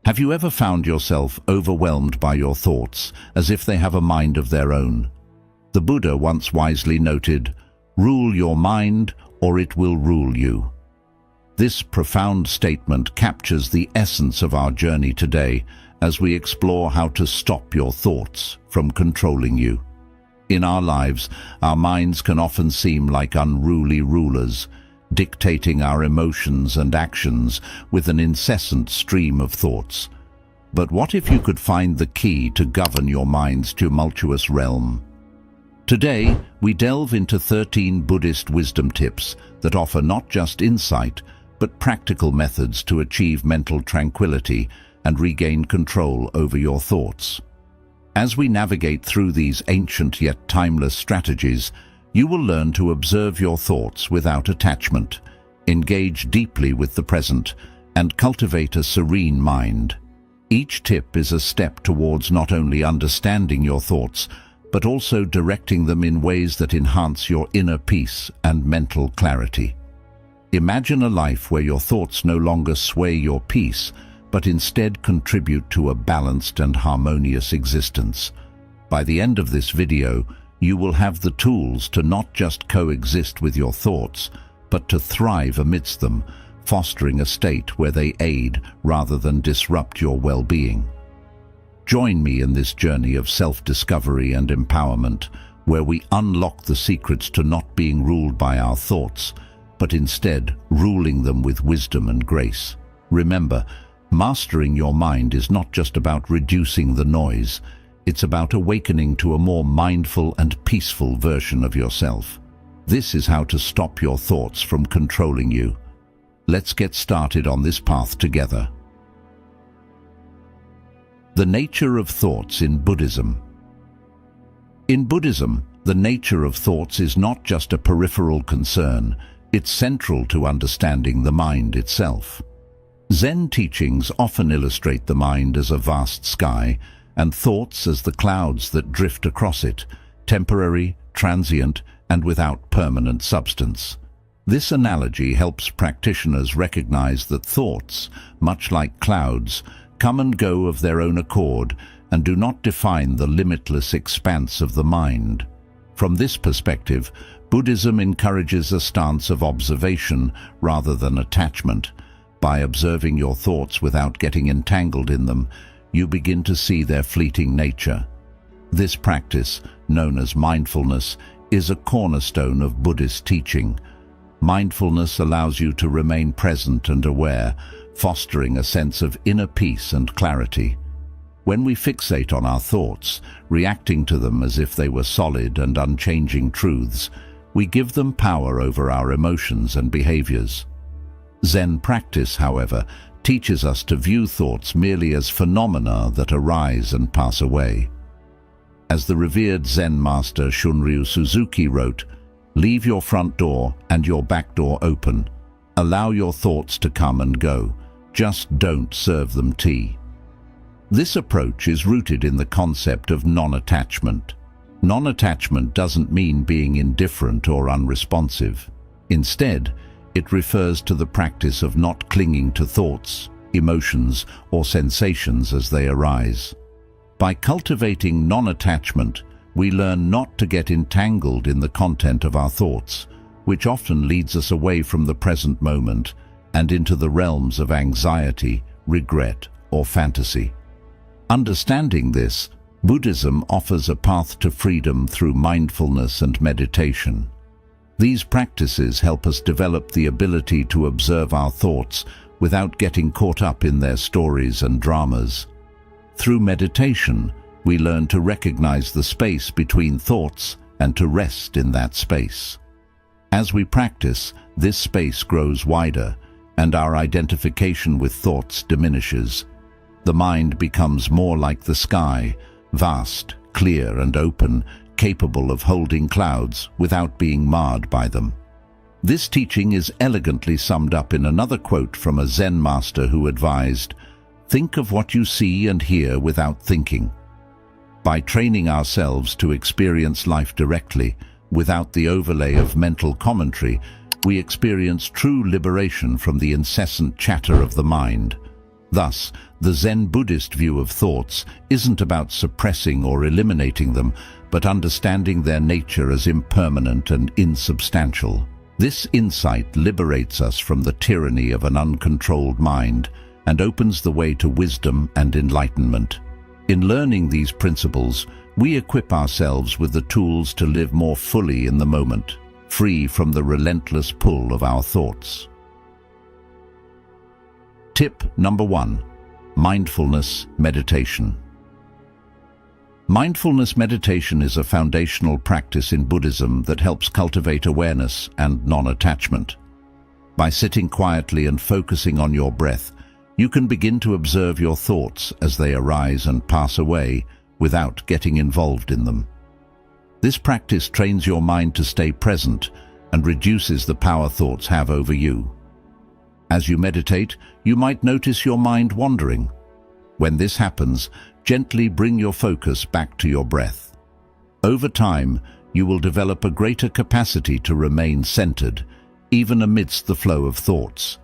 Have you ever found yourself overwhelmed by your thoughts, as if they have a mind of their own? The Buddha once wisely noted, "Rule your mind, or it will rule you." This profound statement captures the essence of our journey today as we explore how to stop your thoughts from controlling you. In our lives, our minds can often seem like unruly rulers, dictating our emotions and actions with an incessant stream of thoughts. But what if you could find the key to govern your mind's tumultuous realm? Today, we delve into 13 Buddhist wisdom tips that offer not just insight, but practical methods to achieve mental tranquility and regain control over your thoughts. As we navigate through these ancient yet timeless strategies, you will learn to observe your thoughts without attachment, engage deeply with the present, and cultivate a serene mind. Each tip is a step towards not only understanding your thoughts, but also directing them in ways that enhance your inner peace and mental clarity. Imagine a life where your thoughts no longer sway your peace, but instead contribute to a balanced and harmonious existence. By the end of this video, you will have the tools to not just coexist with your thoughts, but to thrive amidst them, fostering a state where they aid rather than disrupt your well-being. Join me in this journey of self-discovery and empowerment, where we unlock the secrets to not being ruled by our thoughts, but instead ruling them with wisdom and grace. Remember, mastering your mind is not just about reducing the noise. It's about awakening to a more mindful and peaceful version of yourself. This is how to stop your thoughts from controlling you. Let's get started on this path together. The nature of thoughts in Buddhism. In Buddhism, the nature of thoughts is not just a peripheral concern. It's central to understanding the mind itself. Zen teachings often illustrate the mind as a vast sky, and thoughts as the clouds that drift across it, temporary, transient, and without permanent substance. This analogy helps practitioners recognize that thoughts, much like clouds, come and go of their own accord and do not define the limitless expanse of the mind. From this perspective, Buddhism encourages a stance of observation rather than attachment. By observing your thoughts without getting entangled in them, you begin to see their fleeting nature. This practice, known as mindfulness, is a cornerstone of Buddhist teaching. Mindfulness allows you to remain present and aware, fostering a sense of inner peace and clarity. When we fixate on our thoughts, reacting to them as if they were solid and unchanging truths, we give them power over our emotions and behaviors. Zen practice, however, teaches us to view thoughts merely as phenomena that arise and pass away. As the revered Zen master Shunryu Suzuki wrote, "Leave your front door and your back door open. Allow your thoughts to come and go. Just don't serve them tea." This approach is rooted in the concept of non-attachment. Non-attachment doesn't mean being indifferent or unresponsive. Instead, it refers to the practice of not clinging to thoughts, emotions, or sensations as they arise. By cultivating non-attachment, we learn not to get entangled in the content of our thoughts, which often leads us away from the present moment and into the realms of anxiety, regret, or fantasy. Understanding this, Buddhism offers a path to freedom through mindfulness and meditation. These practices help us develop the ability to observe our thoughts without getting caught up in their stories and dramas. Through meditation, we learn to recognize the space between thoughts and to rest in that space. As we practice, this space grows wider, and our identification with thoughts diminishes. The mind becomes more like the sky, vast, clear, and open, capable of holding clouds without being marred by them. This teaching is elegantly summed up in another quote from a Zen master who advised, "Think of what you see and hear without thinking." By training ourselves to experience life directly, without the overlay of mental commentary, we experience true liberation from the incessant chatter of the mind. Thus, The Zen Buddhist view of thoughts isn't about suppressing or eliminating them, but understanding their nature as impermanent and insubstantial. This insight liberates us from the tyranny of an uncontrolled mind and opens the way to wisdom and enlightenment. In learning these principles, we equip ourselves with the tools to live more fully in the moment, free from the relentless pull of our thoughts. Tip number 1. Mindfulness meditation. Mindfulness meditation is a foundational practice in Buddhism that helps cultivate awareness and non-attachment. By sitting quietly and focusing on your breath, you can begin to observe your thoughts as they arise and pass away without getting involved in them. This practice trains your mind to stay present and reduces the power thoughts have over you. As you meditate, you might notice your mind wandering. When this happens, gently bring your focus back to your breath. Over time, you will develop a greater capacity to remain centered, even amidst the flow of thoughts.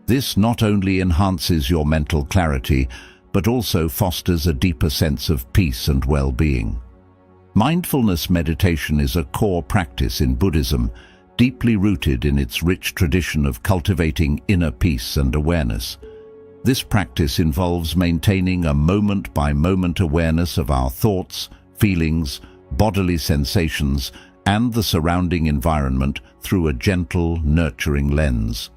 This not only enhances your mental clarity, but also fosters a deeper sense of peace and well-being. Mindfulness meditation is a core practice in Buddhism, deeply rooted in its rich tradition of cultivating inner peace and awareness. This practice involves maintaining a moment-by-moment awareness of our thoughts, feelings, bodily sensations, and the surrounding environment through a gentle, nurturing lens.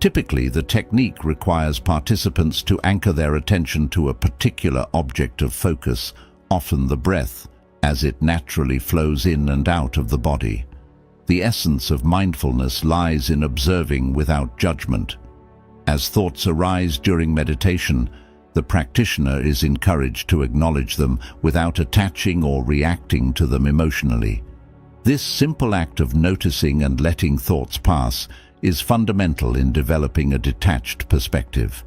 Typically, the technique requires participants to anchor their attention to a particular object of focus, often the breath, as it naturally flows in and out of the body. The essence of mindfulness lies in observing without judgment. As thoughts arise during meditation, the practitioner is encouraged to acknowledge them without attaching or reacting to them emotionally. This simple act of noticing and letting thoughts pass is fundamental in developing a detached perspective.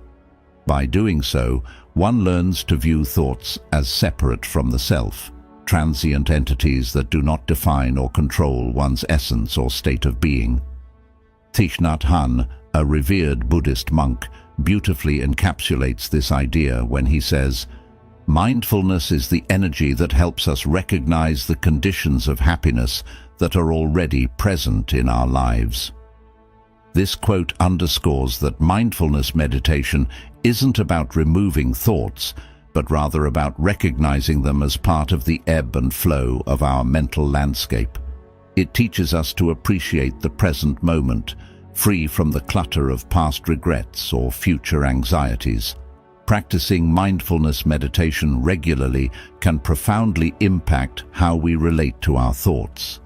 By doing so, one learns to view thoughts as separate from the self, transient entities that do not define or control one's essence or state of being. Thich Nhat Hanh, a revered Buddhist monk, beautifully encapsulates this idea when he says, "Mindfulness is the energy that helps us recognize the conditions of happiness that are already present in our lives." This quote underscores that mindfulness meditation isn't about removing thoughts, but rather about recognizing them as part of the ebb and flow of our mental landscape. It teaches us to appreciate the present moment, free from the clutter of past regrets or future anxieties. Practicing mindfulness meditation regularly can profoundly impact how we relate to our thoughts.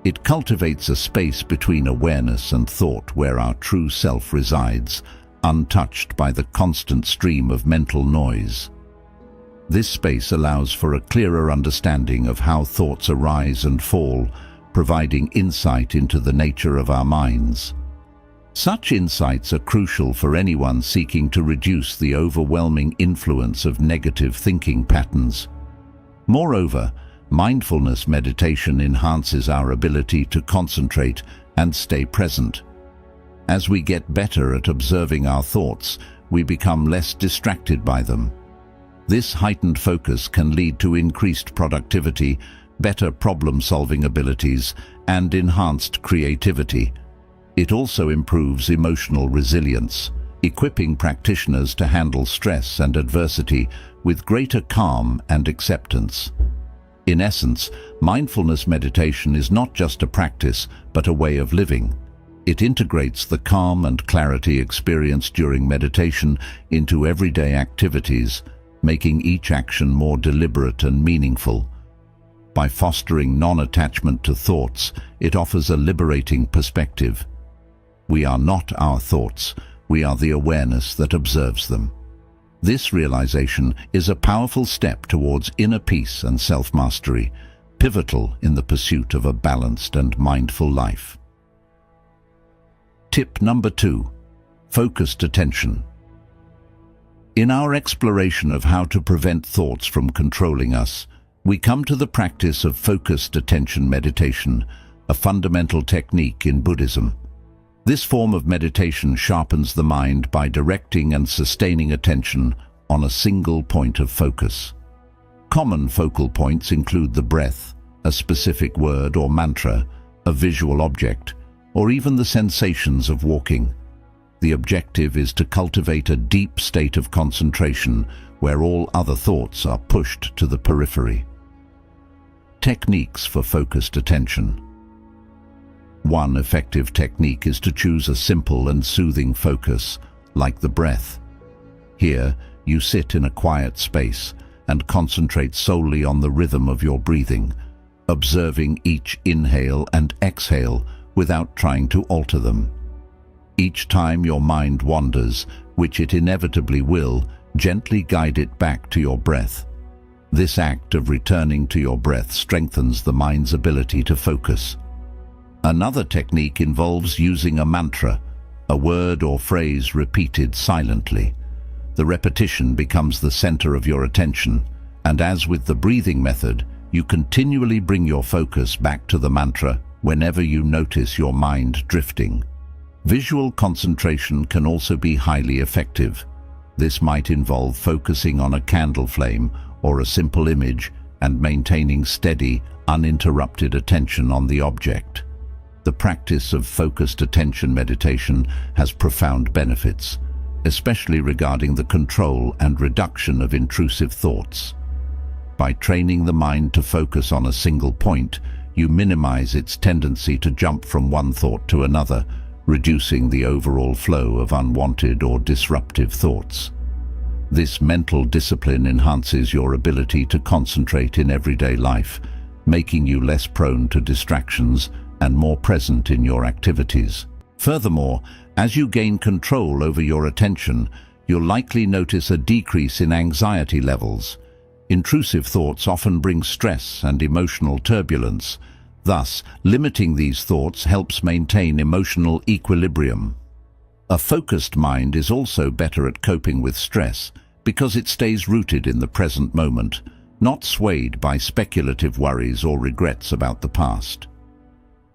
It cultivates a space between awareness and thought where our true self resides, untouched by the constant stream of mental noise. This space allows for a clearer understanding of how thoughts arise and fall, providing insight into the nature of our minds. Such insights are crucial for anyone seeking to reduce the overwhelming influence of negative thinking patterns. Moreover, mindfulness meditation enhances our ability to concentrate and stay present. As we get better at observing our thoughts, we become less distracted by them. This heightened focus can lead to increased productivity, better problem-solving abilities, and enhanced creativity. It also improves emotional resilience, equipping practitioners to handle stress and adversity with greater calm and acceptance. In essence, mindfulness meditation is not just a practice, but a way of living. It integrates the calm and clarity experienced during meditation into everyday activities, making each action more deliberate and meaningful. By fostering non-attachment to thoughts, it offers a liberating perspective. We are not our thoughts, we are the awareness that observes them. This realization is a powerful step towards inner peace and self-mastery, pivotal in the pursuit of a balanced and mindful life. Tip number 2. Focused attention. In our exploration of how to prevent thoughts from controlling us, we come to the practice of focused attention meditation, a fundamental technique in Buddhism. This form of meditation sharpens the mind by directing and sustaining attention on a single point of focus. Common focal points include the breath, a specific word or mantra, a visual object, or even the sensations of walking. The objective is to cultivate a deep state of concentration where all other thoughts are pushed to the periphery. Techniques for focused attention. One effective technique is to choose a simple and soothing focus, like the breath. Here, you sit in a quiet space and concentrate solely on the rhythm of your breathing, observing each inhale and exhale without trying to alter them. Each time your mind wanders, which it inevitably will, gently guide it back to your breath. This act of returning to your breath strengthens the mind's ability to focus. Another technique involves using a mantra, a word or phrase repeated silently. The repetition becomes the center of your attention, and as with the breathing method, you continually bring your focus back to the mantra whenever you notice your mind drifting. Visual concentration can also be highly effective. This might involve focusing on a candle flame or a simple image and maintaining steady, uninterrupted attention on the object. The practice of focused attention meditation has profound benefits, especially regarding the control and reduction of intrusive thoughts. By training the mind to focus on a single point, you minimize its tendency to jump from one thought to another, reducing the overall flow of unwanted or disruptive thoughts. This mental discipline enhances your ability to concentrate in everyday life, making you less prone to distractions and more present in your activities. Furthermore, as you gain control over your attention, you'll likely notice a decrease in anxiety levels. Intrusive thoughts often bring stress and emotional turbulence. Thus, limiting these thoughts helps maintain emotional equilibrium. A focused mind is also better at coping with stress because it stays rooted in the present moment, not swayed by speculative worries or regrets about the past.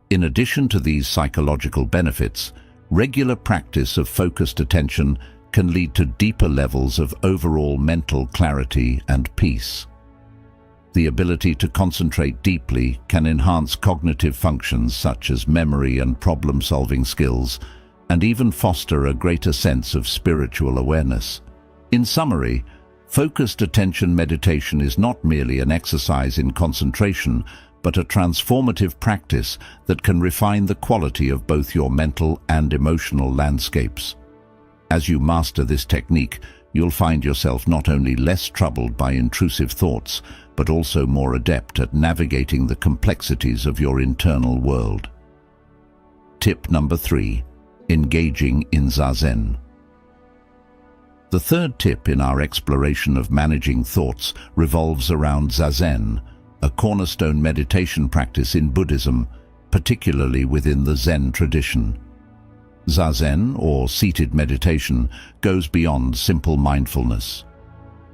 In addition to these psychological benefits, regular practice of focused attention can lead to deeper levels of overall mental clarity and peace. The ability to concentrate deeply can enhance cognitive functions such as memory and problem-solving skills, and even foster a greater sense of spiritual awareness. In summary, focused attention meditation is not merely an exercise in concentration, but a transformative practice that can refine the quality of both your mental and emotional landscapes. As you master this technique, you'll find yourself not only less troubled by intrusive thoughts, but also more adept at navigating the complexities of your internal world. Tip number 3. Engaging in Zazen. The third tip in our exploration of managing thoughts revolves around Zazen, a cornerstone meditation practice in Buddhism, particularly within the Zen tradition. Zazen, or seated meditation, goes beyond simple mindfulness.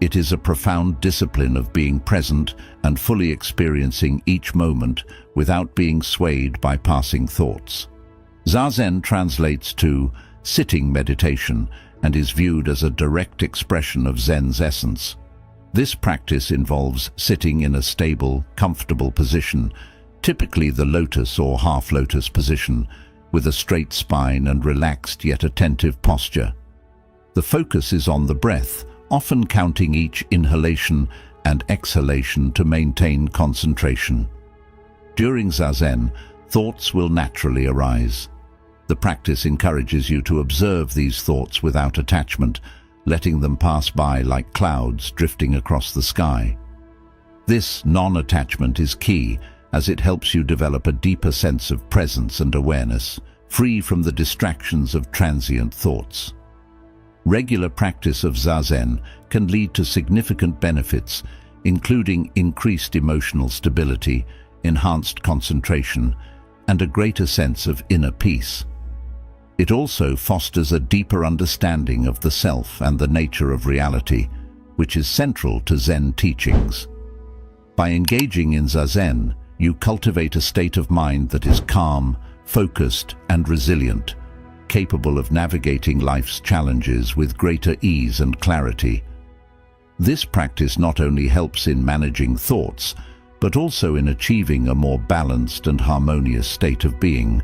It is a profound discipline of being present and fully experiencing each moment without being swayed by passing thoughts. Zazen translates to sitting meditation and is viewed as a direct expression of Zen's essence. This practice involves sitting in a stable, comfortable position, typically the lotus or half-lotus position, with a straight spine and relaxed yet attentive posture. The focus is on the breath, often counting each inhalation and exhalation to maintain concentration. During Zazen, thoughts will naturally arise. The practice encourages you to observe these thoughts without attachment, letting them pass by like clouds drifting across the sky. This non-attachment is key, as it helps you develop a deeper sense of presence and awareness, free from the distractions of transient thoughts. Regular practice of Zazen can lead to significant benefits, including increased emotional stability, enhanced concentration, and a greater sense of inner peace. It also fosters a deeper understanding of the self and the nature of reality, which is central to Zen teachings. By engaging in Zazen, you cultivate a state of mind that is calm, focused, and resilient, capable of navigating life's challenges with greater ease and clarity. This practice not only helps in managing thoughts, but also in achieving a more balanced and harmonious state of being.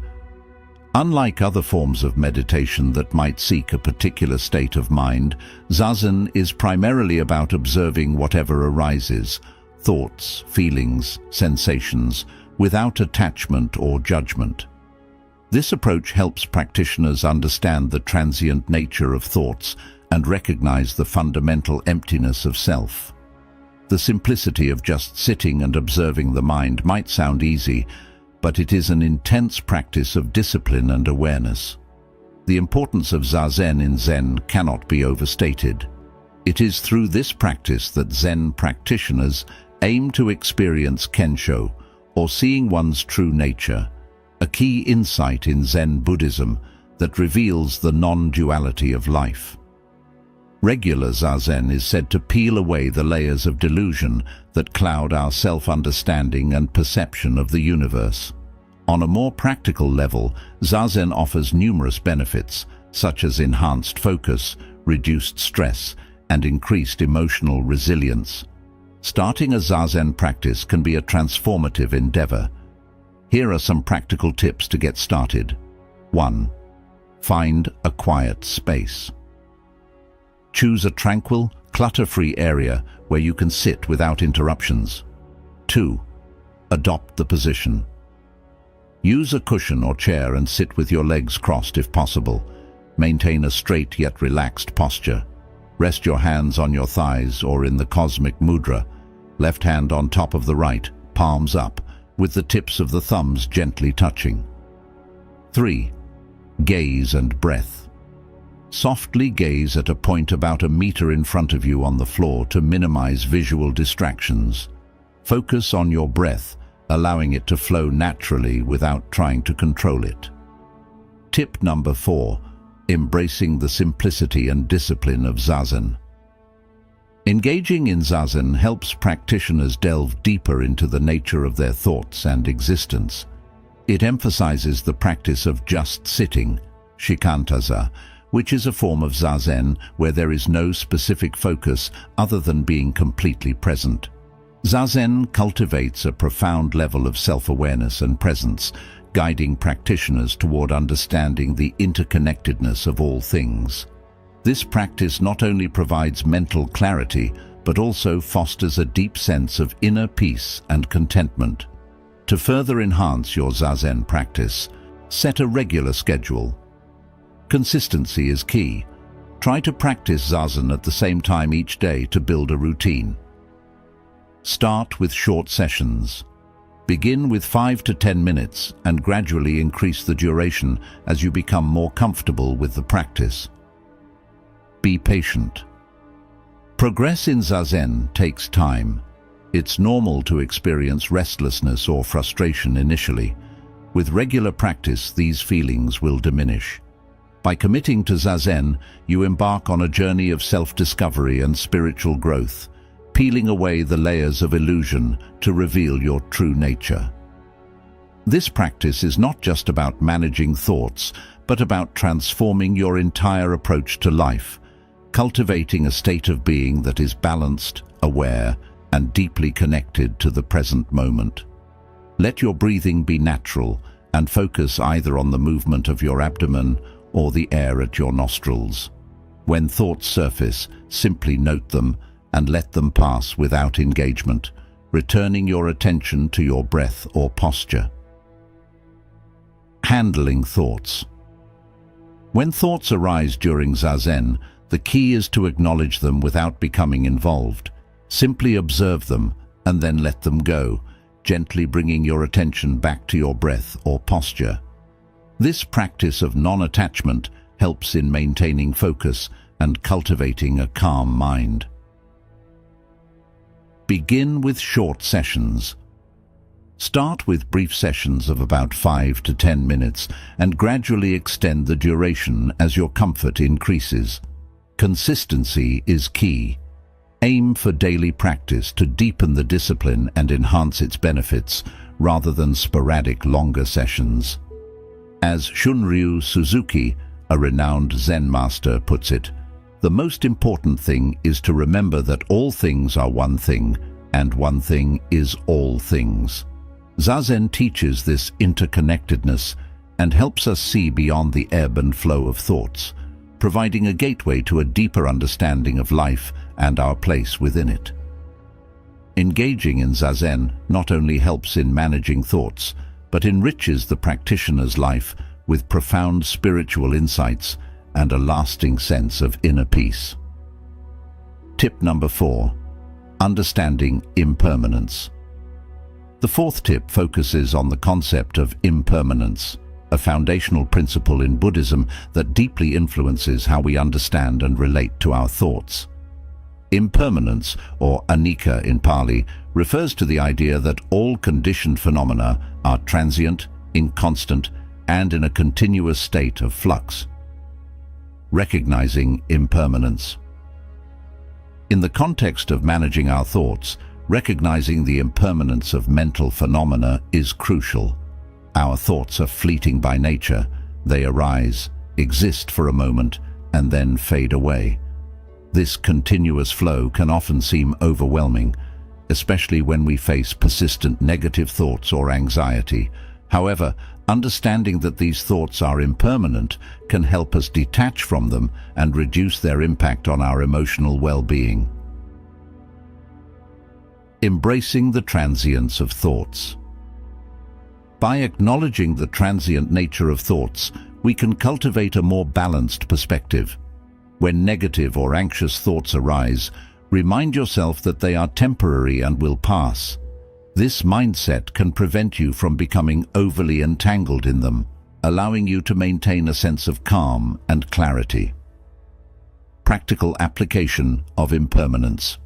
Unlike other forms of meditation that might seek a particular state of mind, Zazen is primarily about observing whatever arises, thoughts, feelings, sensations, without attachment or judgment. This approach helps practitioners understand the transient nature of thoughts and recognize the fundamental emptiness of self. The simplicity of just sitting and observing the mind might sound easy, but it is an intense practice of discipline and awareness. The importance of Zazen in Zen cannot be overstated. It is through this practice that Zen practitioners aim to experience Kensho, or seeing one's true nature, a key insight in Zen Buddhism that reveals the non-duality of life. Regular Zazen is said to peel away the layers of delusion that cloud our self-understanding and perception of the universe. On a more practical level, Zazen offers numerous benefits, such as enhanced focus, reduced stress, and increased emotional resilience. Starting a Zazen practice can be a transformative endeavor. Here are some practical tips to get started. 1. Find a quiet space. Choose a tranquil, clutter-free area where you can sit without interruptions. 2. Adopt the position. Use a cushion or chair and sit with your legs crossed if possible. Maintain a straight yet relaxed posture. Rest your hands on your thighs or in the cosmic mudra, left hand on top of the right, palms up, with the tips of the thumbs gently touching. 3. Gaze and breath. Softly gaze at a point about a meter in front of you on the floor to minimize visual distractions. Focus on your breath, allowing it to flow naturally without trying to control it. Tip number 4. Embracing the simplicity and discipline of Zazen. Engaging in Zazen helps practitioners delve deeper into the nature of their thoughts and existence. It emphasizes the practice of just sitting, shikantaza, which is a form of Zazen where there is no specific focus other than being completely present. Zazen cultivates a profound level of self-awareness and presence, guiding practitioners toward understanding the interconnectedness of all things. This practice not only provides mental clarity, but also fosters a deep sense of inner peace and contentment. To further enhance your Zazen practice, set a regular schedule. Consistency is key. Try to practice Zazen at the same time each day to build a routine. Start with short sessions. Begin with 5 to 10 minutes and gradually increase the duration as you become more comfortable with the practice. Be patient. Progress in Zazen takes time. It's normal to experience restlessness or frustration initially. With regular practice, these feelings will diminish. By committing to Zazen, you embark on a journey of self-discovery and spiritual growth, peeling away the layers of illusion to reveal your true nature. This practice is not just about managing thoughts, but about transforming your entire approach to life, cultivating a state of being that is balanced, aware, and deeply connected to the present moment. Let your breathing be natural and focus either on the movement of your abdomen or the air at your nostrils. When thoughts surface, simply note them and let them pass without engagement, returning your attention to your breath or posture. Handling thoughts. When thoughts arise during Zazen, the key is to acknowledge them without becoming involved. Simply observe them and then let them go, gently bringing your attention back to your breath or posture. This practice of non-attachment helps in maintaining focus and cultivating a calm mind. Begin with short sessions. Start with brief sessions of about 5 to 10 minutes and gradually extend the duration as your comfort increases. Consistency is key. Aim for daily practice to deepen the discipline and enhance its benefits, rather than sporadic longer sessions. As Shunryu Suzuki, A renowned Zen master puts it, "The most important thing is to remember that all things are one thing, and one thing is all things." Zazen teaches this interconnectedness and helps us see beyond the ebb and flow of thoughts, providing a gateway to a deeper understanding of life and our place within it. Engaging in Zazen not only helps in managing thoughts, but enriches the practitioner's life with profound spiritual insights and a lasting sense of inner peace. Tip number 4. Understanding impermanence. The fourth tip focuses on the concept of impermanence, a foundational principle in Buddhism that deeply influences how we understand and relate to our thoughts. Impermanence, or anicca in Pali, refers to the idea that all conditioned phenomena are transient, inconstant, and in a continuous state of flux. Recognizing impermanence. In the context of managing our thoughts, recognizing the impermanence of mental phenomena is crucial. Our thoughts are fleeting by nature. They arise, exist for a moment, and then fade away. This continuous flow can often seem overwhelming, especially when we face persistent negative thoughts or anxiety. However, understanding that these thoughts are impermanent can help us detach from them and reduce their impact on our emotional well-being. Embracing the transience of thoughts. By acknowledging the transient nature of thoughts, we can cultivate a more balanced perspective. When negative or anxious thoughts arise, remind yourself that they are temporary and will pass. This mindset can prevent you from becoming overly entangled in them, allowing you to maintain a sense of calm and clarity. Practical application of impermanence.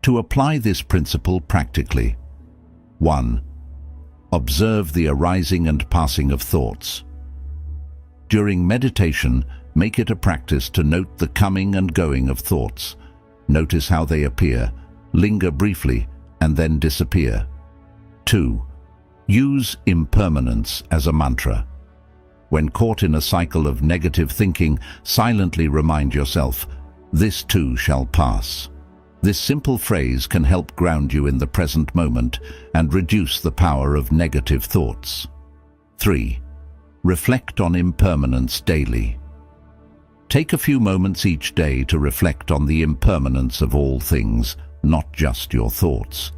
To apply this principle practically: 1. Observe the arising and passing of thoughts. During meditation, make it a practice to note the coming and going of thoughts. Notice how they appear, linger briefly, and then disappear. 2. Use impermanence as a mantra. When caught in a cycle of negative thinking, silently remind yourself, "This too shall pass." This simple phrase can help ground you in the present moment and reduce the power of negative thoughts. 3. Reflect on impermanence daily. Take a few moments each day to reflect on the impermanence of all things, not just your thoughts.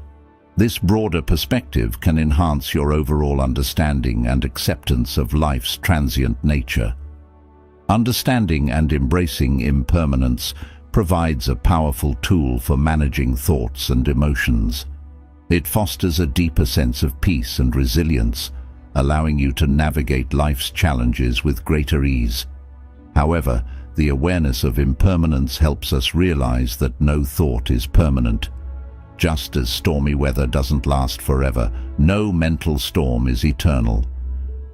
This broader perspective can enhance your overall understanding and acceptance of life's transient nature. Understanding and embracing impermanence provides a powerful tool for managing thoughts and emotions. It fosters a deeper sense of peace and resilience, allowing you to navigate life's challenges with greater ease. However, the awareness of impermanence helps us realize that no thought is permanent. Just as stormy weather doesn't last forever, no mental storm is eternal.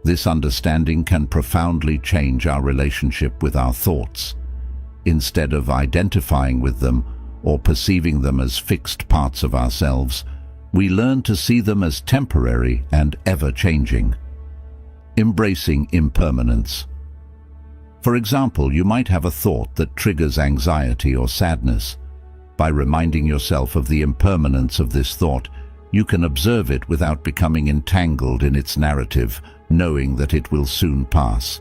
This understanding can profoundly change our relationship with our thoughts. Instead of identifying with them or perceiving them as fixed parts of ourselves, we learn to see them as temporary and ever-changing. Embracing impermanence. For example, you might have a thought that triggers anxiety or sadness. By reminding yourself of the impermanence of this thought, you can observe it without becoming entangled in its narrative, knowing that it will soon pass.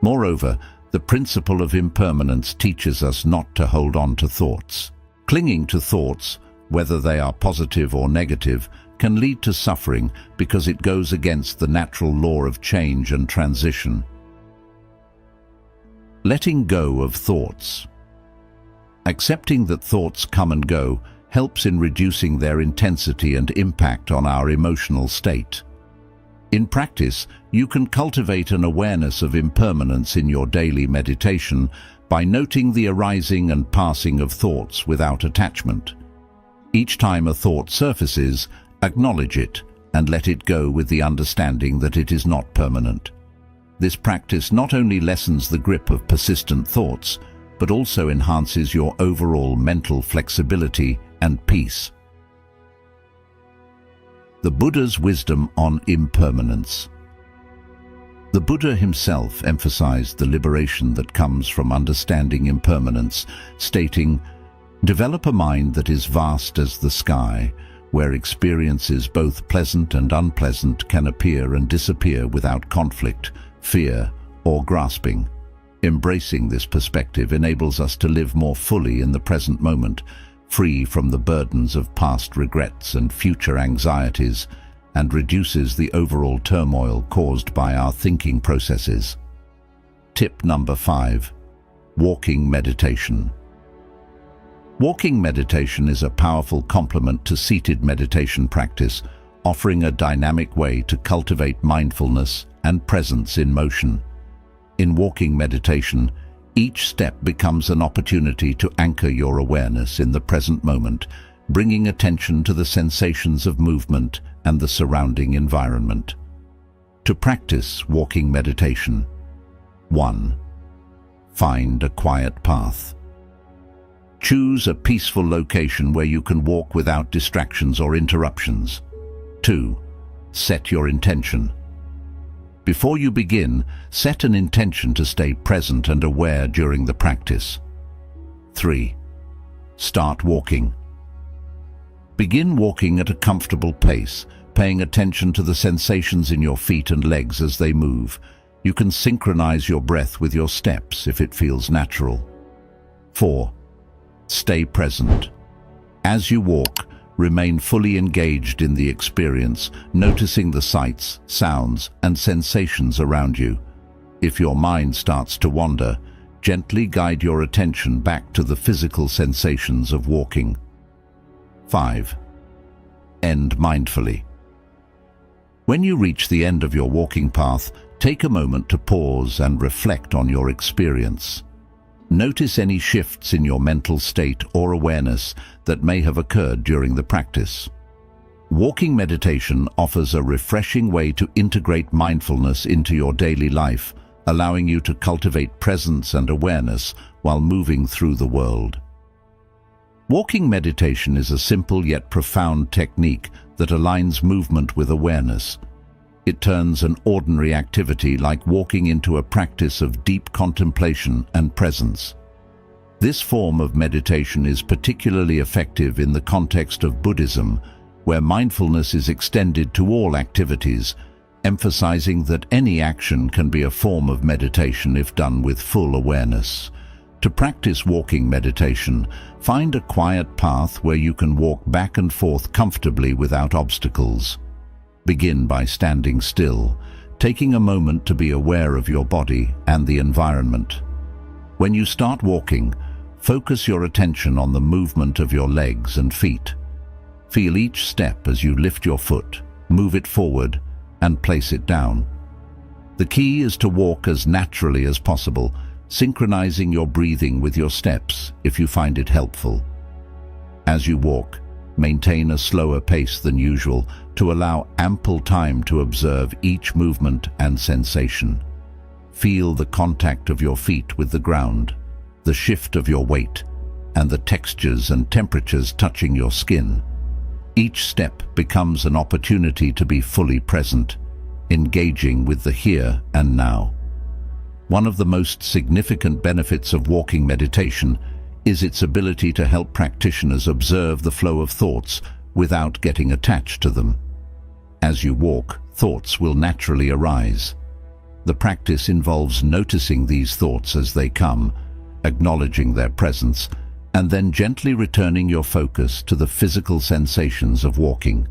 Moreover, the principle of impermanence teaches us not to hold on to thoughts. Clinging to thoughts, whether they are positive or negative, can lead to suffering because it goes against the natural law of change and transition. Letting go of thoughts. Accepting that thoughts come and go helps in reducing their intensity and impact on our emotional state. In practice, you can cultivate an awareness of impermanence in your daily meditation by noting the arising and passing of thoughts without attachment. Each time a thought surfaces, acknowledge it and let it go with the understanding that it is not permanent. This practice not only lessens the grip of persistent thoughts, but also enhances your overall mental flexibility and peace. The Buddha's wisdom on impermanence. The Buddha himself emphasized the liberation that comes from understanding impermanence, stating, "Develop a mind that is vast as the sky, where experiences both pleasant and unpleasant can appear and disappear without conflict, fear, or grasping." Embracing this perspective enables us to live more fully in the present moment, free from the burdens of past regrets and future anxieties, and reduces the overall turmoil caused by our thinking processes. Tip number 5. Walking meditation. Walking meditation is a powerful complement to seated meditation practice, offering a dynamic way to cultivate mindfulness and presence in motion. In walking meditation, each step becomes an opportunity to anchor your awareness in the present moment, bringing attention to the sensations of movement and the surrounding environment. To practice walking meditation: 1. Find a quiet path. Choose a peaceful location where you can walk without distractions or interruptions. 2. Set your intention. Before you begin, set an intention to stay present and aware during the practice. 3. Start walking. Begin walking at a comfortable pace, paying attention to the sensations in your feet and legs as they move. You can synchronize your breath with your steps if it feels natural. 4. Stay present. As you walk, remain fully engaged in the experience, noticing the sights, sounds, and sensations around you. If your mind starts to wander, gently guide your attention back to the physical sensations of walking. 5. End mindfully. When you reach the end of your walking path, take a moment to pause and reflect on your experience. Notice any shifts in your mental state or awareness that may have occurred during the practice. Walking meditation offers a refreshing way to integrate mindfulness into your daily life, allowing you to cultivate presence and awareness while moving through the world. Walking meditation is a simple yet profound technique that aligns movement with awareness. It turns an ordinary activity like walking into a practice of deep contemplation and presence. This form of meditation is particularly effective in the context of Buddhism, where mindfulness is extended to all activities, emphasizing that any action can be a form of meditation if done with full awareness. To practice walking meditation, find a quiet path where you can walk back and forth comfortably without obstacles. Begin by standing still, taking a moment to be aware of your body and the environment. When you start walking, focus your attention on the movement of your legs and feet. Feel each step as you lift your foot, move it forward, and place it down. The key is to walk as naturally as possible, synchronizing your breathing with your steps if you find it helpful. As you walk, maintain a slower pace than usual to allow ample time to observe each movement and sensation. Feel the contact of your feet with the ground, the shift of your weight, and the textures and temperatures touching your skin. Each step becomes an opportunity to be fully present, engaging with the here and now. One of the most significant benefits of walking meditation is its ability to help practitioners observe the flow of thoughts without getting attached to them. As you walk, thoughts will naturally arise. The practice involves noticing these thoughts as they come, acknowledging their presence, and then gently returning your focus to the physical sensations of walking.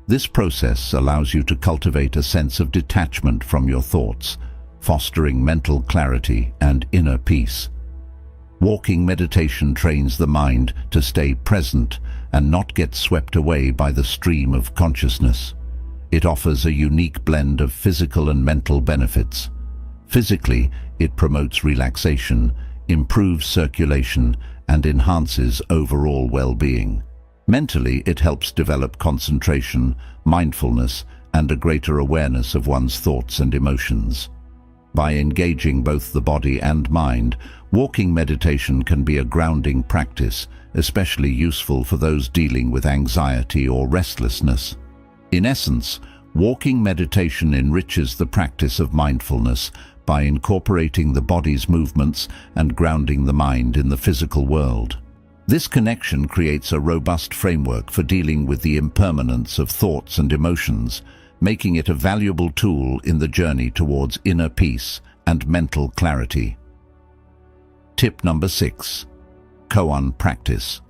This process allows you to cultivate a sense of detachment from your thoughts, fostering mental clarity and inner peace. Walking meditation trains the mind to stay present and not get swept away by the stream of consciousness. It offers a unique blend of physical and mental benefits. Physically, it promotes relaxation, improves circulation, and enhances overall well-being. Mentally, it helps develop concentration, mindfulness, and a greater awareness of one's thoughts and emotions. By engaging both the body and mind, walking meditation can be a grounding practice, especially useful for those dealing with anxiety or restlessness. In essence, Walking meditation enriches the practice of mindfulness by incorporating the body's movements and grounding the mind in the physical world. This connection creates a robust framework for dealing with the impermanence of thoughts and emotions, making it a valuable tool in the journey towards inner peace and mental clarity. Tip number 6. Koan practice.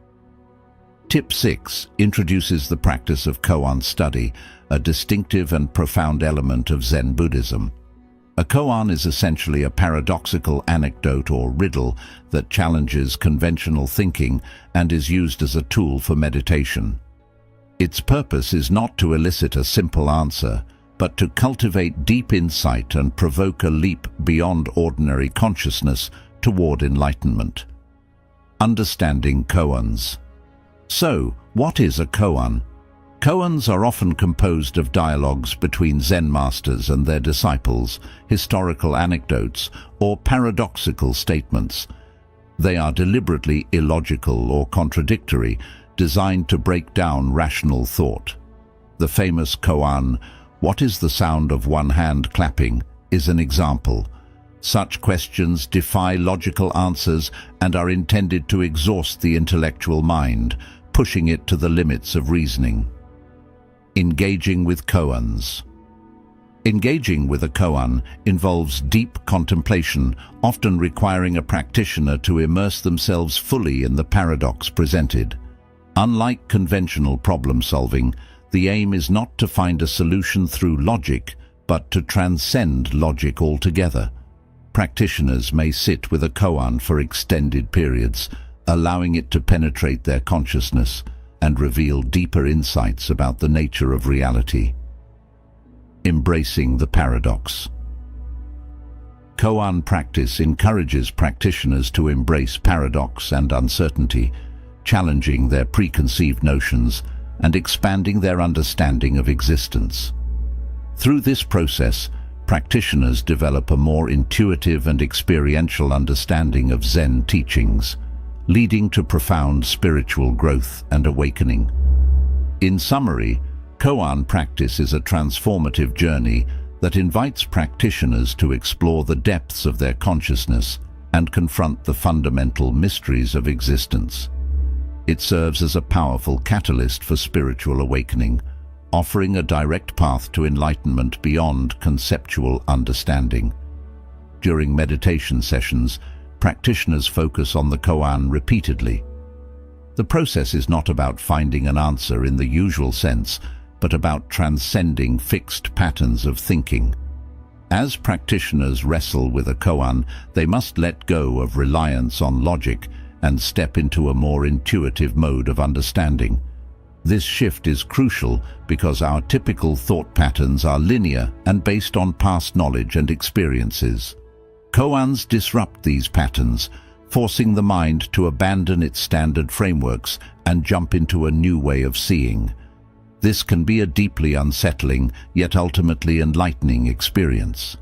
Tip 6 introduces the practice of koan study, a distinctive and profound element of Zen Buddhism. A koan is essentially a paradoxical anecdote or riddle that challenges conventional thinking and is used as a tool for meditation. Its purpose is not to elicit a simple answer, but to cultivate deep insight and provoke a leap beyond ordinary consciousness toward enlightenment. Understanding koans. So, what is a koan? Koans are often composed of dialogues between Zen masters and their disciples, historical anecdotes, or paradoxical statements. They are deliberately illogical or contradictory, designed to break down rational thought. The famous koan, "What is the sound of one hand clapping?" is an example. Such questions defy logical answers and are intended to exhaust the intellectual mind, pushing it to the limits of reasoning. Engaging with koans. Engaging with a koan involves deep contemplation, often requiring a practitioner to immerse themselves fully in the paradox presented. Unlike conventional problem-solving, the aim is not to find a solution through logic, but to transcend logic altogether. Practitioners may sit with a koan for extended periods, allowing it to penetrate their consciousness and reveal deeper insights about the nature of reality. Embracing the paradox. Koan practice encourages practitioners to embrace paradox and uncertainty, challenging their preconceived notions and expanding their understanding of existence. Through this process, practitioners develop a more intuitive and experiential understanding of Zen teachings, leading to profound spiritual growth and awakening. In summary, koan practice is a transformative journey that invites practitioners to explore the depths of their consciousness and confront the fundamental mysteries of existence. It serves as a powerful catalyst for spiritual awakening, offering a direct path to enlightenment beyond conceptual understanding. During meditation sessions, practitioners focus on the koan repeatedly. The process is not about finding an answer in the usual sense, but about transcending fixed patterns of thinking. As practitioners wrestle with a koan, they must let go of reliance on logic and step into a more intuitive mode of understanding. This shift is crucial because our typical thought patterns are linear and based on past knowledge and experiences. Koans disrupt these patterns, forcing the mind to abandon its standard frameworks and jump into a new way of seeing. This can be a deeply unsettling, yet ultimately enlightening experience.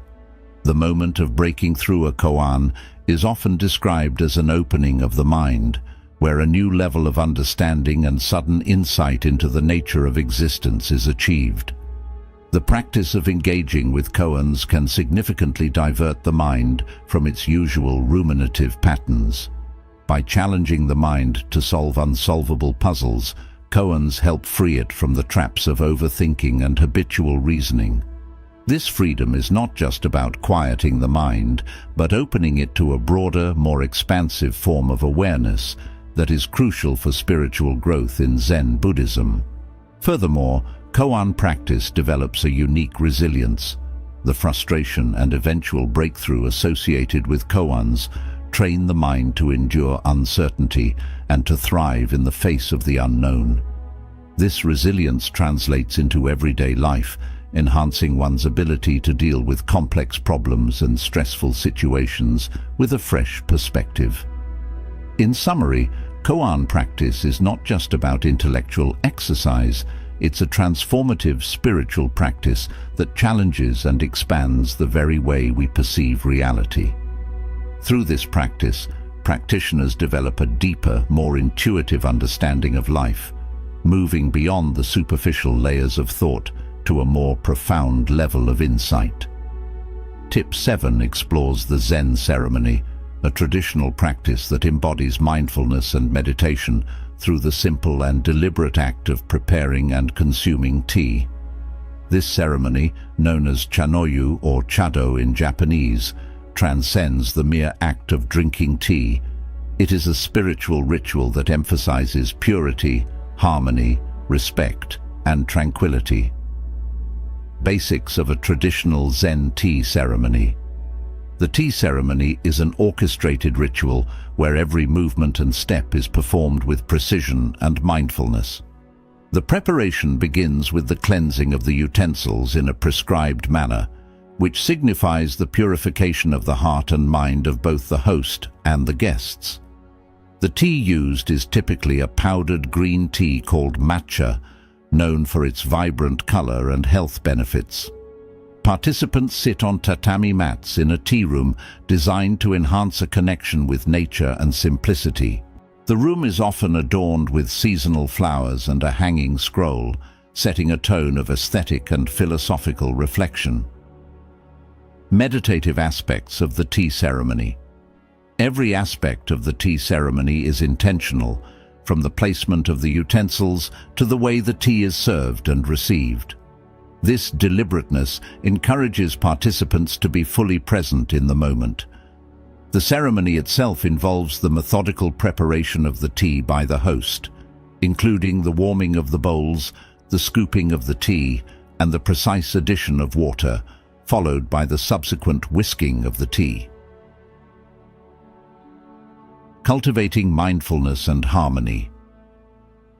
The moment of breaking through a koan is often described as an opening of the mind, where a new level of understanding and sudden insight into the nature of existence is achieved. The practice of engaging with koans can significantly divert the mind from its usual ruminative patterns. By challenging the mind to solve unsolvable puzzles, koans help free it from the traps of overthinking and habitual reasoning. This freedom is not just about quieting the mind, but opening it to a broader, more expansive form of awareness that is crucial for spiritual growth in Zen Buddhism. Furthermore, koan practice develops a unique resilience. The frustration and eventual breakthrough associated with koans train the mind to endure uncertainty and to thrive in the face of the unknown. This resilience translates into everyday life, enhancing one's ability to deal with complex problems and stressful situations with a fresh perspective. In summary, koan practice is not just about intellectual exercise. It's a transformative spiritual practice that challenges and expands the very way we perceive reality. Through this practice, practitioners develop a deeper, more intuitive understanding of life, moving beyond the superficial layers of thought to a more profound level of insight. Tip 7 explores the Zen ceremony, a traditional practice that embodies mindfulness and meditation through the simple and deliberate act of preparing and consuming tea. This ceremony, known as chanoyu or chado in Japanese, transcends the mere act of drinking tea. It is a spiritual ritual that emphasizes purity, harmony, respect, and tranquility. Basics of a traditional Zen tea ceremony. The tea ceremony is an orchestrated ritual where every movement and step is performed with precision and mindfulness. The preparation begins with the cleansing of the utensils in a prescribed manner, which signifies the purification of the heart and mind of both the host and the guests. The tea used is typically a powdered green tea called matcha, known for its vibrant color and health benefits. Participants sit on tatami mats in a tea room designed to enhance a connection with nature and simplicity. The room is often adorned with seasonal flowers and a hanging scroll, setting a tone of aesthetic and philosophical reflection. Meditative aspects of the tea ceremony. Every aspect of the tea ceremony is intentional, from the placement of the utensils to the way the tea is served and received. This deliberateness encourages participants to be fully present in the moment. The ceremony itself involves the methodical preparation of the tea by the host, including the warming of the bowls, the scooping of the tea, and the precise addition of water, followed by the subsequent whisking of the tea. Cultivating mindfulness and harmony.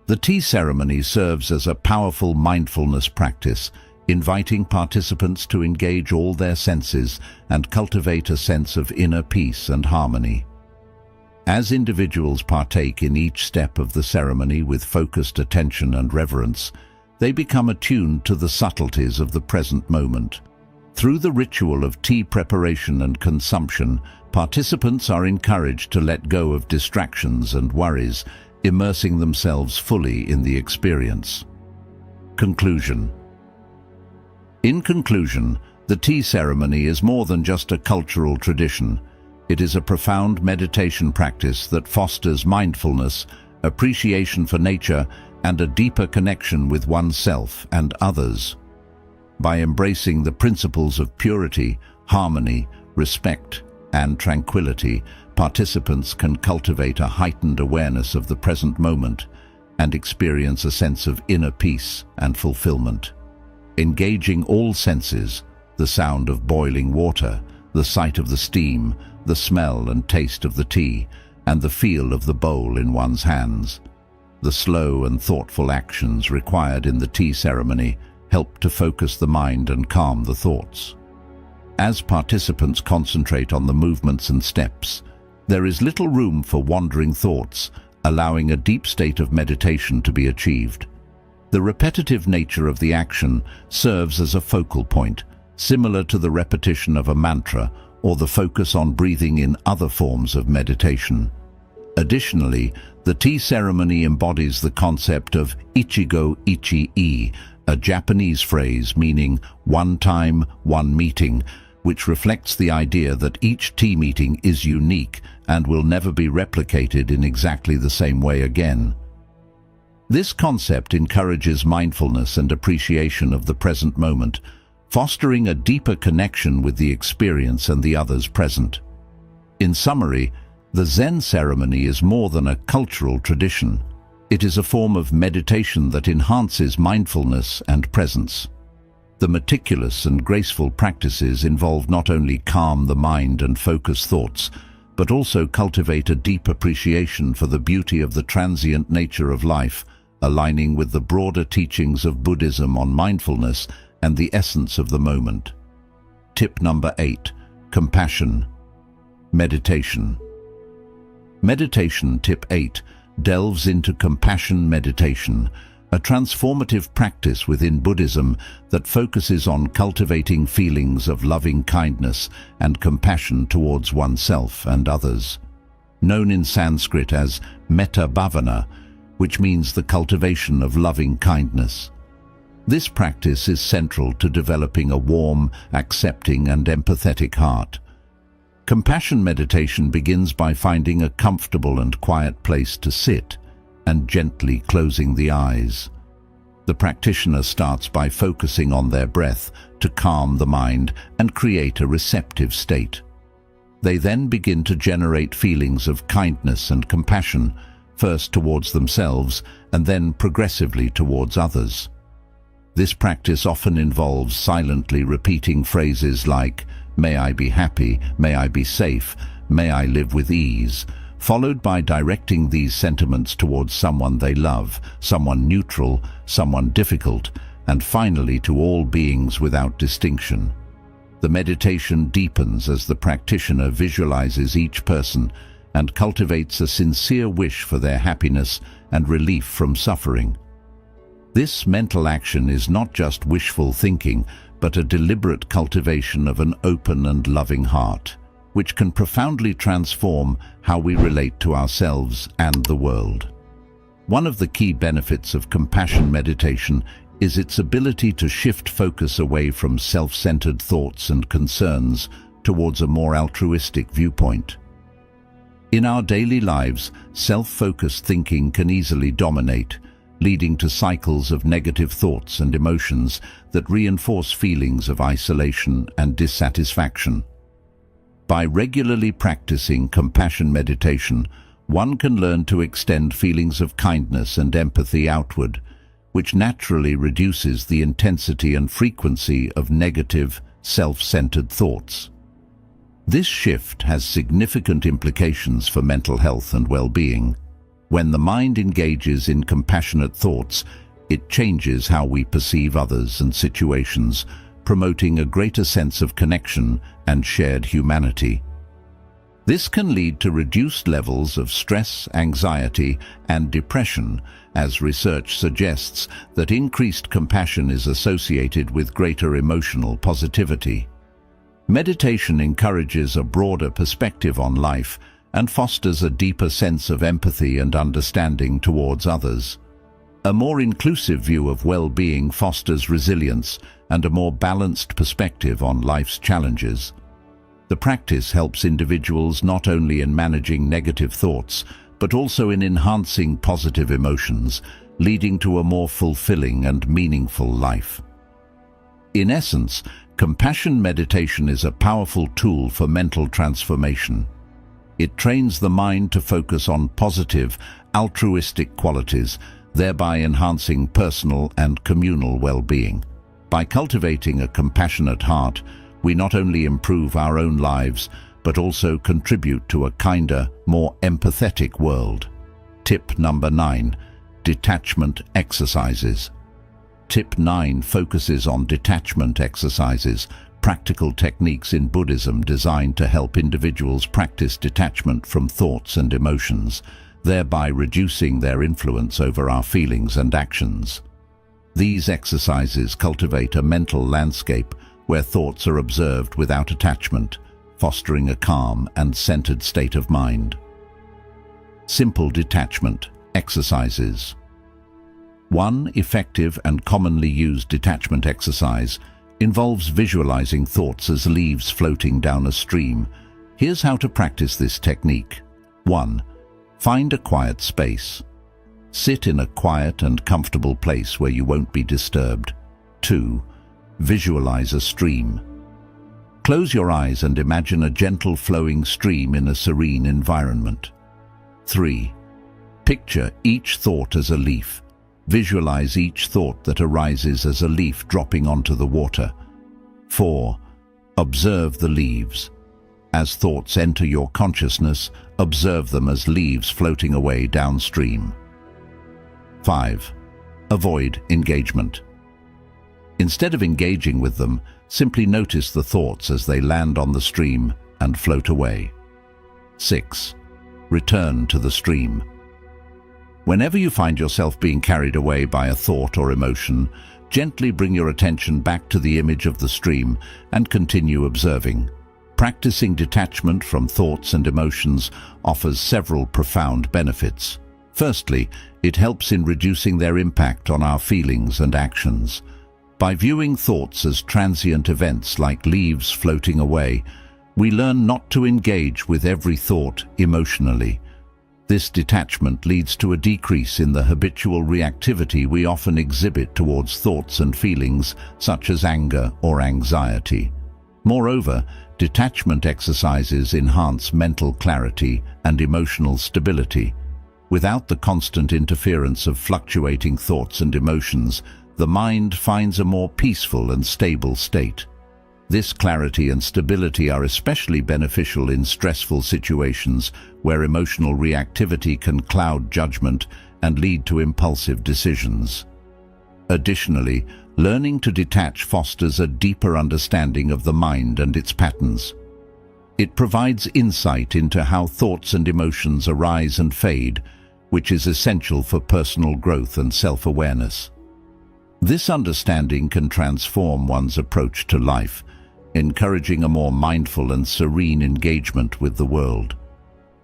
The tea ceremony serves as a powerful mindfulness practice, inviting participants to engage all their senses and cultivate a sense of inner peace and harmony. As individuals partake in each step of the ceremony with focused attention and reverence, they become attuned to the subtleties of the present moment. Through the ritual of tea preparation and consumption, participants are encouraged to let go of distractions and worries, immersing themselves fully in the experience. Conclusion. In conclusion, the tea ceremony is more than just a cultural tradition. It is a profound meditation practice that fosters mindfulness, appreciation for nature, and a deeper connection with oneself and others. By embracing the principles of purity, harmony, respect, and tranquility, participants can cultivate a heightened awareness of the present moment and experience a sense of inner peace and fulfillment. Engaging all senses, the sound of boiling water, the sight of the steam, the smell and taste of the tea, and the feel of the bowl in one's hands. The slow and thoughtful actions required in the tea ceremony help to focus the mind and calm the thoughts. As participants concentrate on the movements and steps, there is little room for wandering thoughts, allowing a deep state of meditation to be achieved. The repetitive nature of the action serves as a focal point, similar to the repetition of a mantra or the focus on breathing in other forms of meditation. Additionally, the tea ceremony embodies the concept of ichigo ichi-e, a Japanese phrase meaning one time, one meeting, which reflects the idea that each tea meeting is unique and will never be replicated in exactly the same way again. This concept encourages mindfulness and appreciation of the present moment, fostering a deeper connection with the experience and the others present. In summary, the Zen ceremony is more than a cultural tradition. It is a form of meditation that enhances mindfulness and presence. The meticulous and graceful practices involve not only calm the mind and focus thoughts, but also cultivate a deep appreciation for the beauty of the transient nature of life, aligning with the broader teachings of Buddhism on mindfulness and the essence of the moment. Tip number 8. Compassion. Meditation. Meditation tip 8 delves into compassion meditation, a transformative practice within Buddhism that focuses on cultivating feelings of loving kindness and compassion towards oneself and others. Known in Sanskrit as metta bhavana, which means the cultivation of loving kindness. This practice is central to developing a warm, accepting and empathetic heart. Compassion meditation begins by finding a comfortable and quiet place to sit and gently closing the eyes. The practitioner starts by focusing on their breath to calm the mind and create a receptive state. They then begin to generate feelings of kindness and compassion, first towards themselves and then progressively towards others. This practice often involves silently repeating phrases like, "May I be happy, may I be safe, may I live with ease," followed by directing these sentiments towards someone they love, someone neutral, someone difficult, and finally to all beings without distinction. The meditation deepens as the practitioner visualizes each person and cultivates a sincere wish for their happiness and relief from suffering. This mental action is not just wishful thinking, but a deliberate cultivation of an open and loving heart, which can profoundly transform how we relate to ourselves and the world. One of the key benefits of compassion meditation is its ability to shift focus away from self-centered thoughts and concerns towards a more altruistic viewpoint. In our daily lives, self-focused thinking can easily dominate, leading to cycles of negative thoughts and emotions that reinforce feelings of isolation and dissatisfaction. By regularly practicing compassion meditation, one can learn to extend feelings of kindness and empathy outward, which naturally reduces the intensity and frequency of negative, self-centered thoughts. This shift has significant implications for mental health and well-being. When the mind engages in compassionate thoughts, it changes how we perceive others and situations, promoting a greater sense of connection and shared humanity. This can lead to reduced levels of stress, anxiety, and depression, as research suggests that increased compassion is associated with greater emotional positivity. Meditation encourages a broader perspective on life and fosters a deeper sense of empathy and understanding towards others. A more inclusive view of well-being fosters resilience and a more balanced perspective on life's challenges. The practice helps individuals not only in managing negative thoughts, but also in enhancing positive emotions, leading to a more fulfilling and meaningful life. In essence, compassion meditation is a powerful tool for mental transformation. It trains the mind to focus on positive, altruistic qualities, thereby enhancing personal and communal well-being. By cultivating a compassionate heart, we not only improve our own lives, but also contribute to a kinder, more empathetic world. Tip number 9. Detachment exercises. Tip 9 focuses on detachment exercises, practical techniques in Buddhism designed to help individuals practice detachment from thoughts and emotions, thereby reducing their influence over our feelings and actions. These exercises cultivate a mental landscape where thoughts are observed without attachment, fostering a calm and centered state of mind. Simple detachment exercises. One effective and commonly used detachment exercise involves visualizing thoughts as leaves floating down a stream. Here's how to practice this technique. 1. Find a quiet space. Sit in a quiet and comfortable place where you won't be disturbed. 2. Visualize a stream. Close your eyes and imagine a gentle flowing stream in a serene environment. 3. Picture each thought as a leaf. Visualize each thought that arises as a leaf dropping onto the water. 4. Observe the leaves. As thoughts enter your consciousness, observe them as leaves floating away downstream. 5. Avoid engagement. Instead of engaging with them, simply notice the thoughts as they land on the stream and float away. 6. Return to the stream. Whenever you find yourself being carried away by a thought or emotion, gently bring your attention back to the image of the stream and continue observing. Practicing detachment from thoughts and emotions offers several profound benefits. Firstly, it helps in reducing their impact on our feelings and actions. By viewing thoughts as transient events like leaves floating away, we learn not to engage with every thought emotionally. This detachment leads to a decrease in the habitual reactivity we often exhibit towards thoughts and feelings such as anger or anxiety. Moreover, detachment exercises enhance mental clarity and emotional stability. Without the constant interference of fluctuating thoughts and emotions, the mind finds a more peaceful and stable state. This clarity and stability are especially beneficial in stressful situations where emotional reactivity can cloud judgment and lead to impulsive decisions. Additionally, learning to detach fosters a deeper understanding of the mind and its patterns. It provides insight into how thoughts and emotions arise and fade, which is essential for personal growth and self-awareness. This understanding can transform one's approach to life, encouraging a more mindful and serene engagement with the world.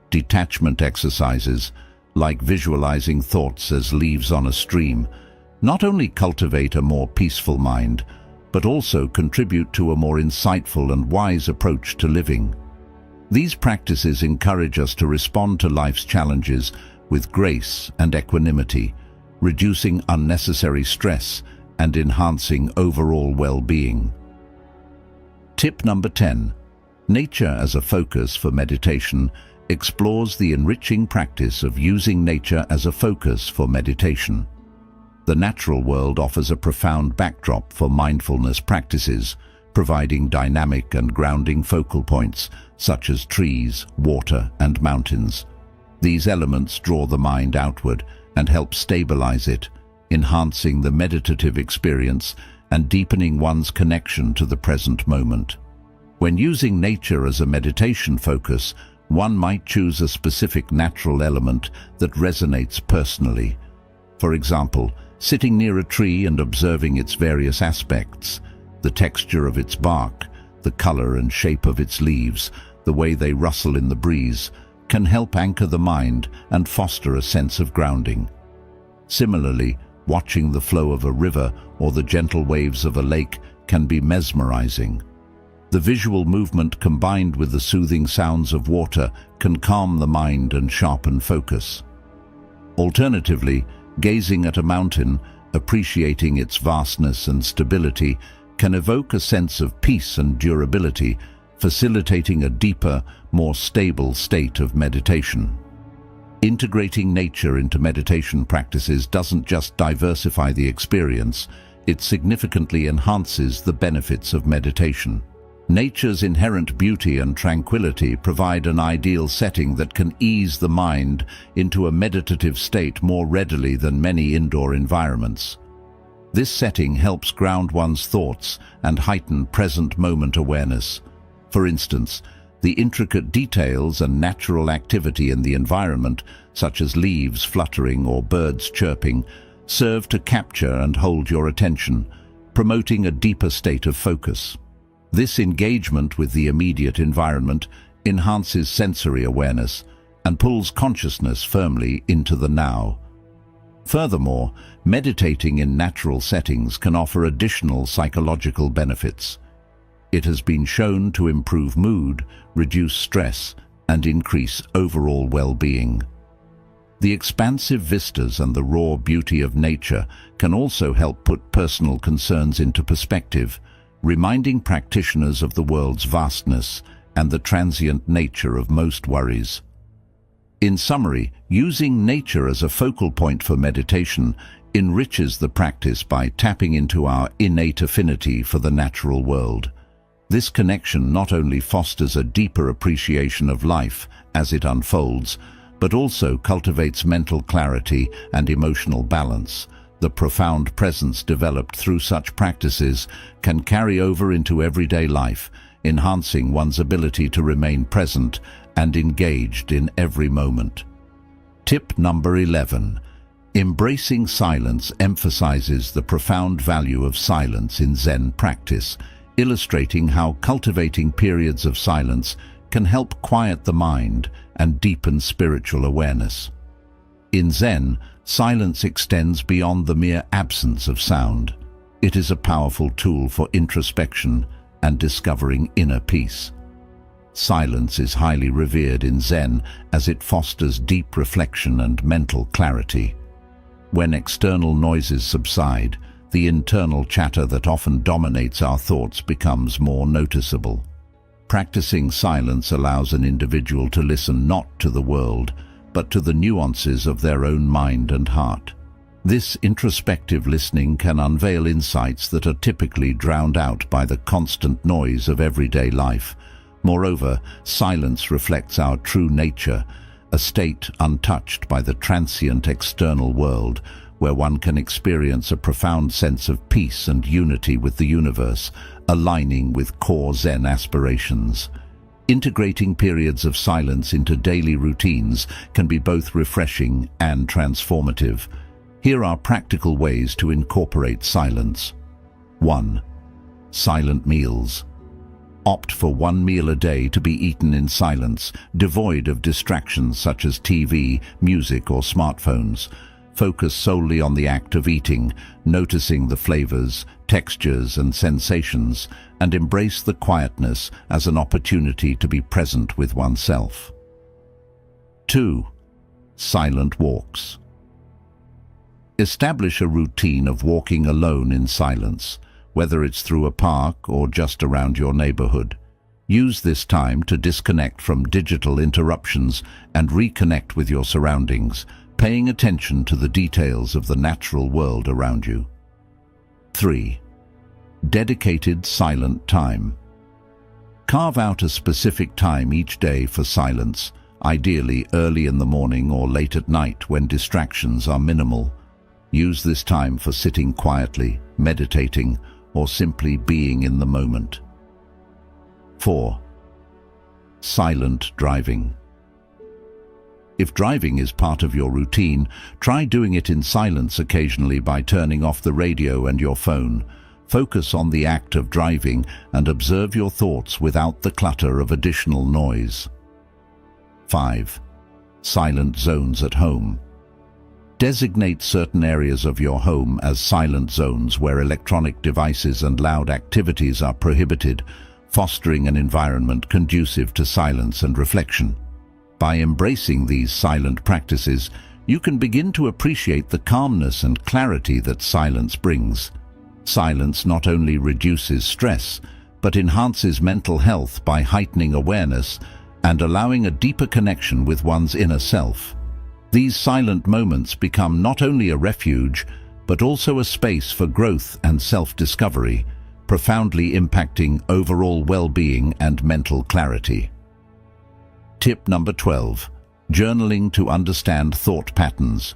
Detachment exercises, like visualizing thoughts as leaves on a stream, not only cultivate a more peaceful mind, but also contribute to a more insightful and wise approach to living. These practices encourage us to respond to life's challenges with grace and equanimity, reducing unnecessary stress and enhancing overall well-being. Tip number 10. Nature as a focus for meditation explores the enriching practice of using nature as a focus for meditation. The natural world offers a profound backdrop for mindfulness practices, providing dynamic and grounding focal points such as trees, water, and mountains. These elements draw the mind outward and help stabilize it, enhancing the meditative experience and deepening one's connection to the present moment. When using nature as a meditation focus, one might choose a specific natural element that resonates personally. For example, sitting near a tree and observing its various aspects, the texture of its bark, the color and shape of its leaves, the way they rustle in the breeze, can help anchor the mind and foster a sense of grounding. Similarly, watching the flow of a river or the gentle waves of a lake can be mesmerizing. The visual movement combined with the soothing sounds of water can calm the mind and sharpen focus. Alternatively, gazing at a mountain, appreciating its vastness and stability, can evoke a sense of peace and durability, facilitating a deeper, more stable state of meditation. Integrating nature into meditation practices doesn't just diversify the experience, it significantly enhances the benefits of meditation. Nature's inherent beauty and tranquility provide an ideal setting that can ease the mind into a meditative state more readily than many indoor environments. This setting helps ground one's thoughts and heighten present moment awareness. For instance, the intricate details and natural activity in the environment, such as leaves fluttering or birds chirping, serve to capture and hold your attention, promoting a deeper state of focus. This engagement with the immediate environment enhances sensory awareness and pulls consciousness firmly into the now. Furthermore, meditating in natural settings can offer additional psychological benefits. It has been shown to improve mood, reduce stress, and increase overall well-being. The expansive vistas and the raw beauty of nature can also help put personal concerns into perspective, reminding practitioners of the world's vastness and the transient nature of most worries. In summary, using nature as a focal point for meditation enriches the practice by tapping into our innate affinity for the natural world. This connection not only fosters a deeper appreciation of life as it unfolds, but also cultivates mental clarity and emotional balance. The profound presence developed through such practices can carry over into everyday life, enhancing one's ability to remain present and engaged in every moment. Tip number 11. Embracing silence emphasizes the profound value of silence in Zen practice, illustrating how cultivating periods of silence can help quiet the mind and deepen spiritual awareness. In Zen, silence extends beyond the mere absence of sound. It is a powerful tool for introspection and discovering inner peace. Silence is highly revered in Zen as it fosters deep reflection and mental clarity. When external noises subside, the internal chatter that often dominates our thoughts becomes more noticeable. Practicing silence allows an individual to listen not to the world, but to the nuances of their own mind and heart. This introspective listening can unveil insights that are typically drowned out by the constant noise of everyday life. Moreover, silence reflects our true nature, a state untouched by the transient external world, where one can experience a profound sense of peace and unity with the universe, aligning with core Zen aspirations. Integrating periods of silence into daily routines can be both refreshing and transformative. Here are practical ways to incorporate silence. 1. Silent meals. Opt for one meal a day to be eaten in silence, devoid of distractions such as TV, music, or smartphones. Focus solely on the act of eating, noticing the flavors, textures, and sensations, and embrace the quietness as an opportunity to be present with oneself. 2. Silent walks. Establish a routine of walking alone in silence, whether it's through a park or just around your neighborhood. Use this time to disconnect from digital interruptions and reconnect with your surroundings, paying attention to the details of the natural world around you. 3. Dedicated silent time. Carve out a specific time each day for silence, ideally early in the morning or late at night when distractions are minimal. Use this time for sitting quietly, meditating, or simply being in the moment. 4. Silent driving. If driving is part of your routine, try doing it in silence occasionally by turning off the radio and your phone. Focus on the act of driving and observe your thoughts without the clutter of additional noise. 5. Silent zones at home. Designate certain areas of your home as silent zones where electronic devices and loud activities are prohibited, fostering an environment conducive to silence and reflection. By embracing these silent practices, you can begin to appreciate the calmness and clarity that silence brings. Silence not only reduces stress, but enhances mental health by heightening awareness and allowing a deeper connection with one's inner self. These silent moments become not only a refuge, but also a space for growth and self-discovery, profoundly impacting overall well-being and mental clarity. Tip number 12. Journaling to understand thought patterns.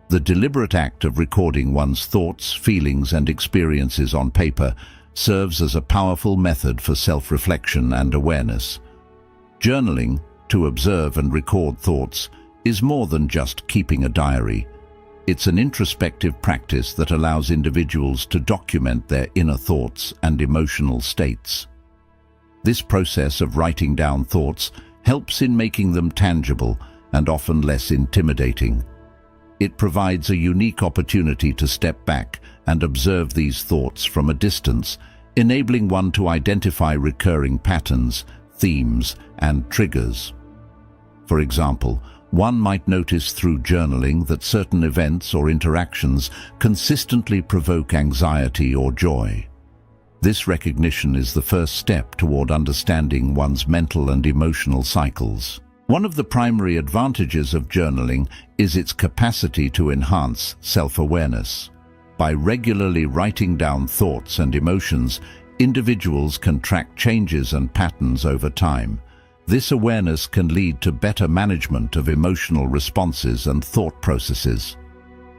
The deliberate act of recording one's thoughts, feelings, and experiences on paper serves as a powerful method for self-reflection and awareness. Journaling, to observe and record thoughts, is more than just keeping a diary. It's an introspective practice that allows individuals to document their inner thoughts and emotional states. This process of writing down thoughts helps in making them tangible and often less intimidating. It provides a unique opportunity to step back and observe these thoughts from a distance, enabling one to identify recurring patterns, themes, and triggers. For example, one might notice through journaling that certain events or interactions consistently provoke anxiety or joy. This recognition is the first step toward understanding one's mental and emotional cycles. One of the primary advantages of journaling is its capacity to enhance self-awareness. By regularly writing down thoughts and emotions, individuals can track changes and patterns over time. This awareness can lead to better management of emotional responses and thought processes.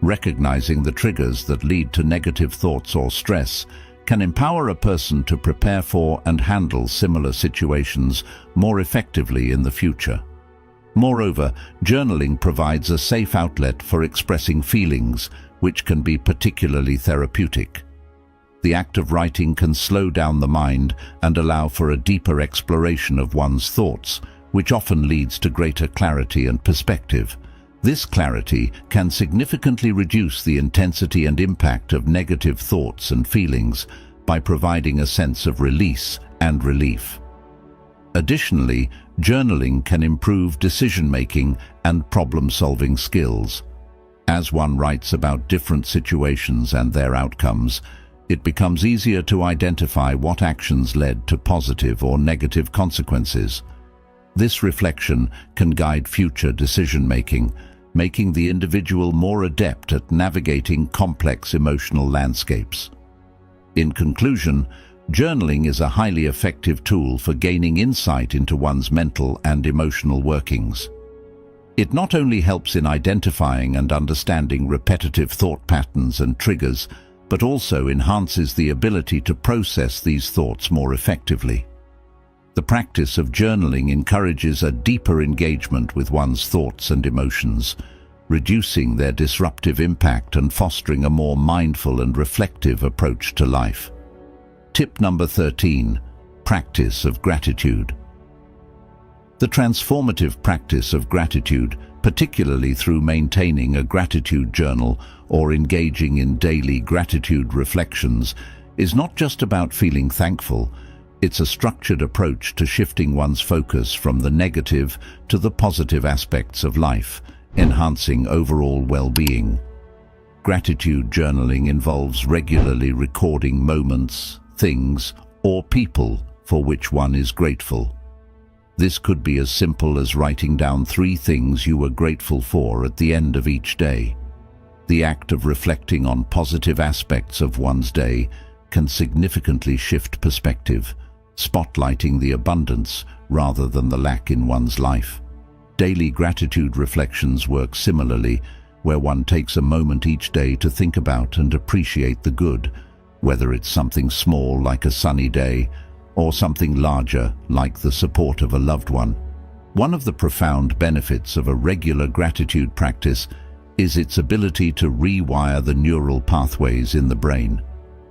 Recognizing the triggers that lead to negative thoughts or stress can empower a person to prepare for and handle similar situations more effectively in the future. Moreover, journaling provides a safe outlet for expressing feelings, which can be particularly therapeutic. The act of writing can slow down the mind and allow for a deeper exploration of one's thoughts, which often leads to greater clarity and perspective. This clarity can significantly reduce the intensity and impact of negative thoughts and feelings by providing a sense of release and relief. Additionally, journaling can improve decision-making and problem-solving skills. As one writes about different situations and their outcomes, it becomes easier to identify what actions led to positive or negative consequences. This reflection can guide future decision-making, making the individual more adept at navigating complex emotional landscapes. In conclusion, journaling is a highly effective tool for gaining insight into one's mental and emotional workings. It not only helps in identifying and understanding repetitive thought patterns and triggers, but also enhances the ability to process these thoughts more effectively. The practice of journaling encourages a deeper engagement with one's thoughts and emotions, reducing their disruptive impact and fostering a more mindful and reflective approach to life. Tip number 13. Practice of gratitude. The transformative practice of gratitude, particularly through maintaining a gratitude journal or engaging in daily gratitude reflections, is not just about feeling thankful. It's a structured approach to shifting one's focus from the negative to the positive aspects of life, enhancing overall well-being. Gratitude journaling involves regularly recording moments, things, or people for which one is grateful. This could be as simple as writing down 3 things you were grateful for at the end of each day. The act of reflecting on positive aspects of one's day can significantly shift perspective, spotlighting the abundance rather than the lack in one's life. Daily gratitude reflections work similarly, where one takes a moment each day to think about and appreciate the good, whether it's something small like a sunny day or something larger like the support of a loved one. One of the profound benefits of a regular gratitude practice is its ability to rewire the neural pathways in the brain.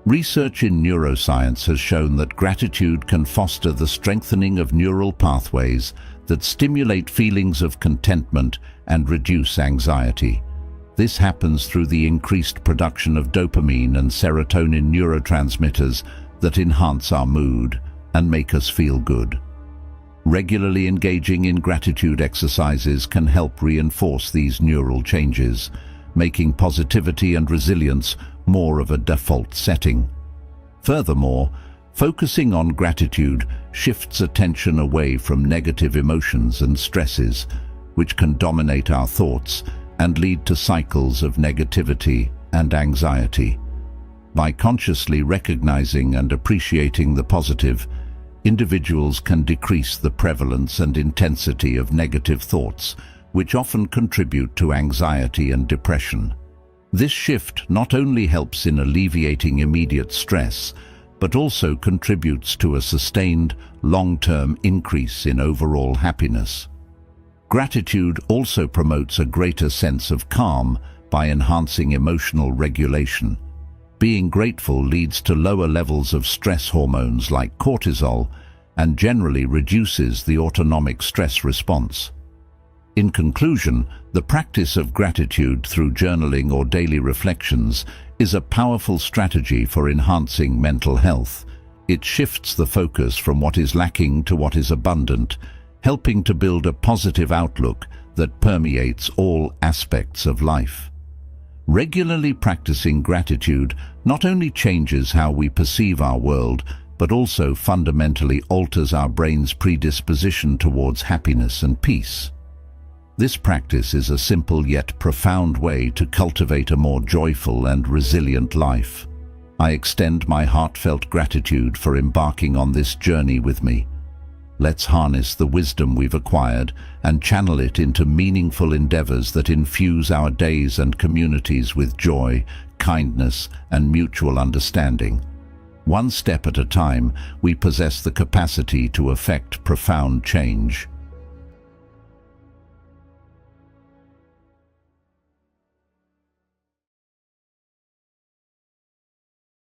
Research in neuroscience has shown that gratitude can foster the strengthening of neural pathways that stimulate feelings of contentment and reduce anxiety. This happens through the increased production of dopamine and serotonin neurotransmitters that enhance our mood and make us feel good. Regularly engaging in gratitude exercises can help reinforce these neural changes, making positivity and resilience more of a default setting. Furthermore, focusing on gratitude shifts attention away from negative emotions and stresses, which can dominate our thoughts and lead to cycles of negativity and anxiety. By consciously recognizing and appreciating the positive, individuals can decrease the prevalence and intensity of negative thoughts, which often contribute to anxiety and depression. This shift not only helps in alleviating immediate stress, but also contributes to a sustained, long-term increase in overall happiness. Gratitude also promotes a greater sense of calm by enhancing emotional regulation. Being grateful leads to lower levels of stress hormones like cortisol and generally reduces the autonomic stress response. In conclusion, the practice of gratitude through journaling or daily reflections is a powerful strategy for enhancing mental health. It shifts the focus from what is lacking to what is abundant, helping to build a positive outlook that permeates all aspects of life. Regularly practicing gratitude not only changes how we perceive our world, but also fundamentally alters our brain's predisposition towards happiness and peace. This practice is a simple yet profound way to cultivate a more joyful and resilient life. I extend my heartfelt gratitude for embarking on this journey with me. Let's harness the wisdom we've acquired and channel it into meaningful endeavors that infuse our days and communities with joy, kindness, and mutual understanding. One step at a time, we possess the capacity to effect profound change.